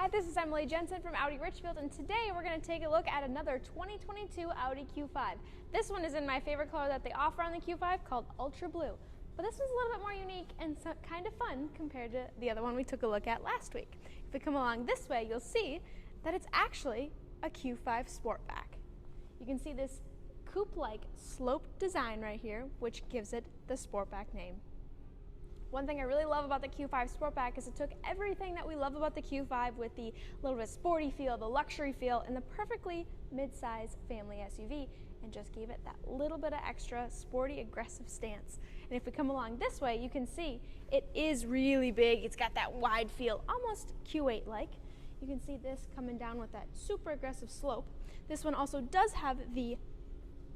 Hi, this is Emily Jensen from Audi Richfield, and today we're going to take a look at another 2022 Audi Q5. This one is in my favorite color that they offer on the Q5 called Ultra Blue. But this one's a little bit more unique and kind of fun compared to the other one we took a look at last week. If we come along this way, you'll see that it's actually a Q5 Sportback. You can see this coupe-like sloped design right here, which gives it the Sportback name. One thing I really love about the Q5 Sportback is it took everything that we love about the Q5 with the little bit sporty feel, the luxury feel, and the perfectly mid-size family SUV and just gave it that little bit of extra sporty, aggressive stance. And if we come along this way, you can see it is really big. It's got that wide feel, almost Q8-like. You can see this coming down with that super aggressive slope. This one also does have the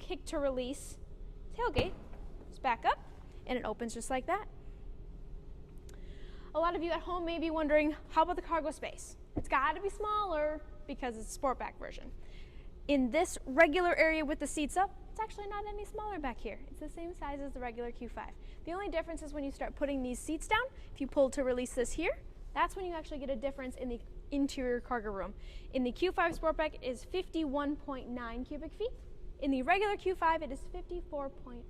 kick to release tailgate. Just back up and it opens just like that. A lot of you at home may be wondering, how about the cargo space? It's got to be smaller because it's a Sportback version. In this regular area with the seats up, it's actually not any smaller back here. It's the same size as the regular Q5. The only difference is when you start putting these seats down, if you pull to release this here, that's when you actually get a difference in the interior cargo room. In the Q5 Sportback, it is 51.9 cubic feet. In the regular Q5, it is 54.0.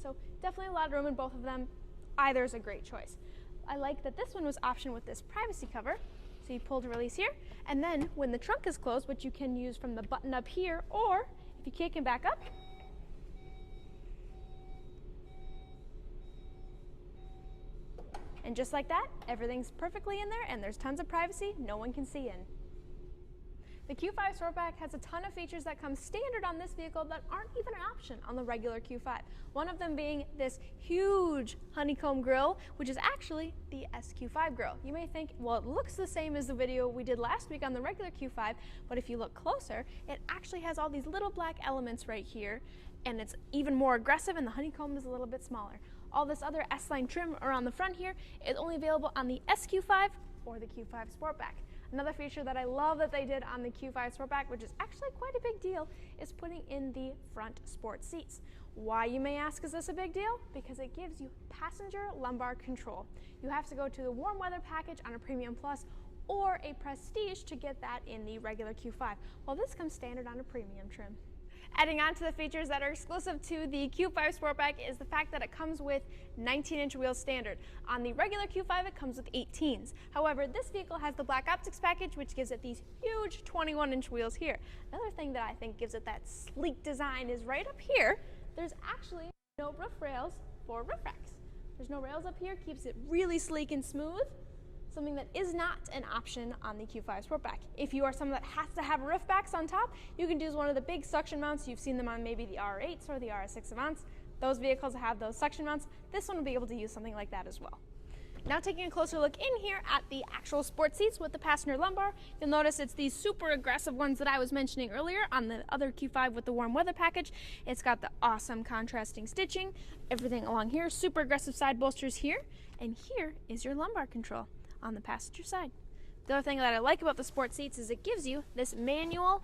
So definitely a lot of room in both of them. Either is a great choice. I like that this one was optioned with this privacy cover. So you pull to release here, and then when the trunk is closed, which you can use from the button up here, or if you kick him back up, and just like that, everything's perfectly in there and there's tons of privacy, no one can see in. The Q5 Sportback has a ton of features that come standard on this vehicle that aren't even an option on the regular Q5. One of them being this huge honeycomb grille, which is actually the SQ5 grille. You may think, well, it looks the same as the video we did last week on the regular Q5, but if you look closer, it actually has all these little black elements right here, and it's even more aggressive, and the honeycomb is a little bit smaller. All this other S-line trim around the front here is only available on the SQ5 or the Q5 Sportback. Another feature that I love that they did on the Q5 Sportback, which is actually quite a big deal, is putting in the front sport seats. Why, you may ask, is this a big deal? Because it gives you passenger lumbar control. You have to go to the warm weather package on a Premium Plus or a Prestige to get that in the regular Q5, while this comes standard on a Premium trim. Adding on to the features that are exclusive to the Q5 Sportback is the fact that it comes with 19-inch wheels standard. On the regular Q5, it comes with 18s. However, this vehicle has the black optics package, which gives it these huge 21-inch wheels here. Another thing that I think gives it that sleek design is right up here, there's actually no roof rails for roof racks. There's no rails up here, keeps it really sleek and smooth. Something that is not an option on the Q5 Sportback. If you are someone that has to have roof backs on top, you can use one of the big suction mounts. You've seen them on maybe the R8s or the RS6 Avants. Those vehicles have those suction mounts. This one will be able to use something like that as well. Now taking a closer look in here at the actual sport seats with the passenger lumbar, you'll notice it's these super aggressive ones that I was mentioning earlier on the other Q5 with the warm weather package. It's got the awesome contrasting stitching, everything along here, super aggressive side bolsters here, and here is your lumbar control on the passenger side. The other thing that I like about the sport seats is it gives you this manual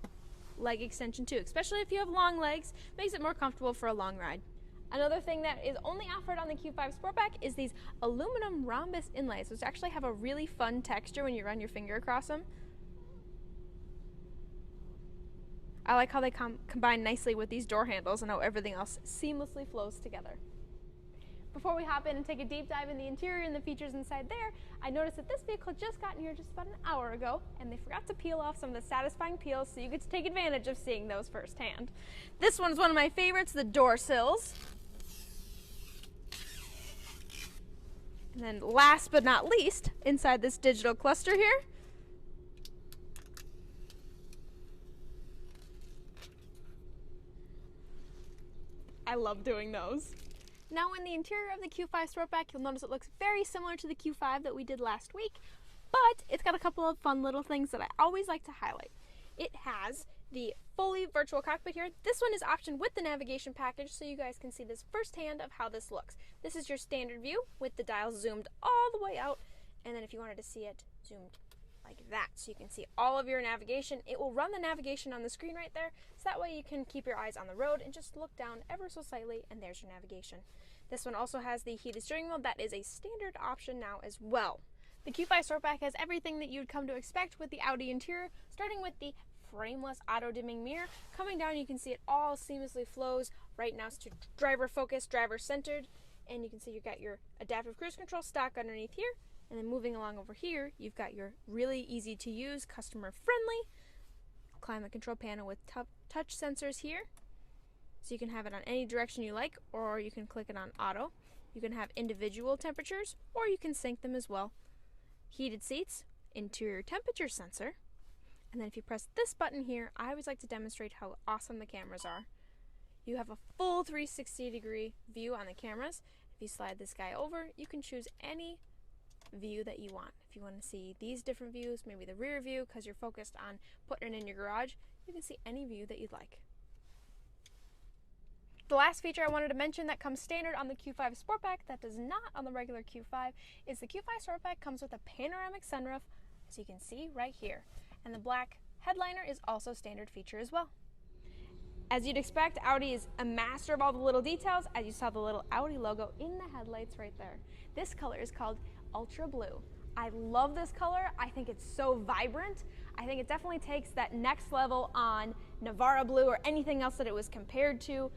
leg extension too, especially if you have long legs, makes it more comfortable for a long ride. Another thing that is only offered on the Q5 Sportback is these aluminum rhombus inlays, which actually have a really fun texture when you run your finger across them. I like how they combine nicely with these door handles and how everything else seamlessly flows together. Before we hop in and take a deep dive in the interior and the features inside there, I noticed that this vehicle just got in here just about an hour ago, and they forgot to peel off some of the satisfying peels, so you get to take advantage of seeing those firsthand. This one's one of my favorites, the door sills. And then last but not least, inside this digital cluster here, I love doing those. Now in the interior of the Q5 Sportback, you'll notice it looks very similar to the Q5 that we did last week, but it's got a couple of fun little things that I always like to highlight. It has the fully virtual cockpit here. This one is optioned with the navigation package, so you guys can see this firsthand of how this looks. This is your standard view with the dials zoomed all the way out, and then if you wanted to see it zoomed like that, so you can see all of your navigation. It will run the navigation on the screen right there, so that way you can keep your eyes on the road and just look down ever so slightly, and there's your navigation. This one also has the heated steering wheel. That is a standard option now as well. The Q5 Sportback has everything that you'd come to expect with the Audi interior, starting with the frameless auto-dimming mirror. Coming down, you can see it all seamlessly flows. Right now it's to driver focused, driver centered, and you can see you've got your adaptive cruise control stock underneath here. And then moving along over here, you've got your really easy to use, customer friendly climate control panel with touch sensors here. So you can have it on any direction you like, or you can click it on auto. You can have individual temperatures, or you can sync them as well. Heated seats, interior temperature sensor, and then if you press this button here, I always like to demonstrate how awesome the cameras are. You have a full 360-degree view on the cameras. If you slide this guy over, you can choose any view that you want. If you want to see these different views, maybe the rear view because you're focused on putting it in your garage, you can see any view that you'd like. The last feature I wanted to mention that comes standard on the Q5 Sportback that does not on the regular Q5 is the Q5 Sportback comes with a panoramic sunroof, as you can see right here. And the black headliner is also standard feature as well. As you'd expect, Audi is a master of all the little details, as you saw the little Audi logo in the headlights right there. This color is called Ultra Blue. I love this color. I think it's so vibrant. I think it definitely takes that next level on Navara Blue or anything else that it was compared to.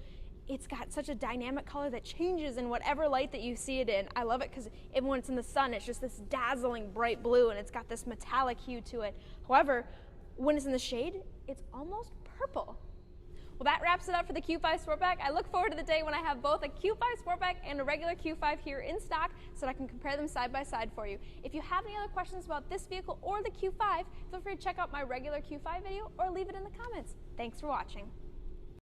It's got such a dynamic color that changes in whatever light that you see it in. I love it because even when it's in the sun, it's just this dazzling bright blue and it's got this metallic hue to it. However, when it's in the shade, it's almost purple. Well, that wraps it up for the Q5 Sportback. I look forward to the day when I have both a Q5 Sportback and a regular Q5 here in stock so that I can compare them side by side for you. If you have any other questions about this vehicle or the Q5, feel free to check out my regular Q5 video or leave it in the comments. Thanks for watching.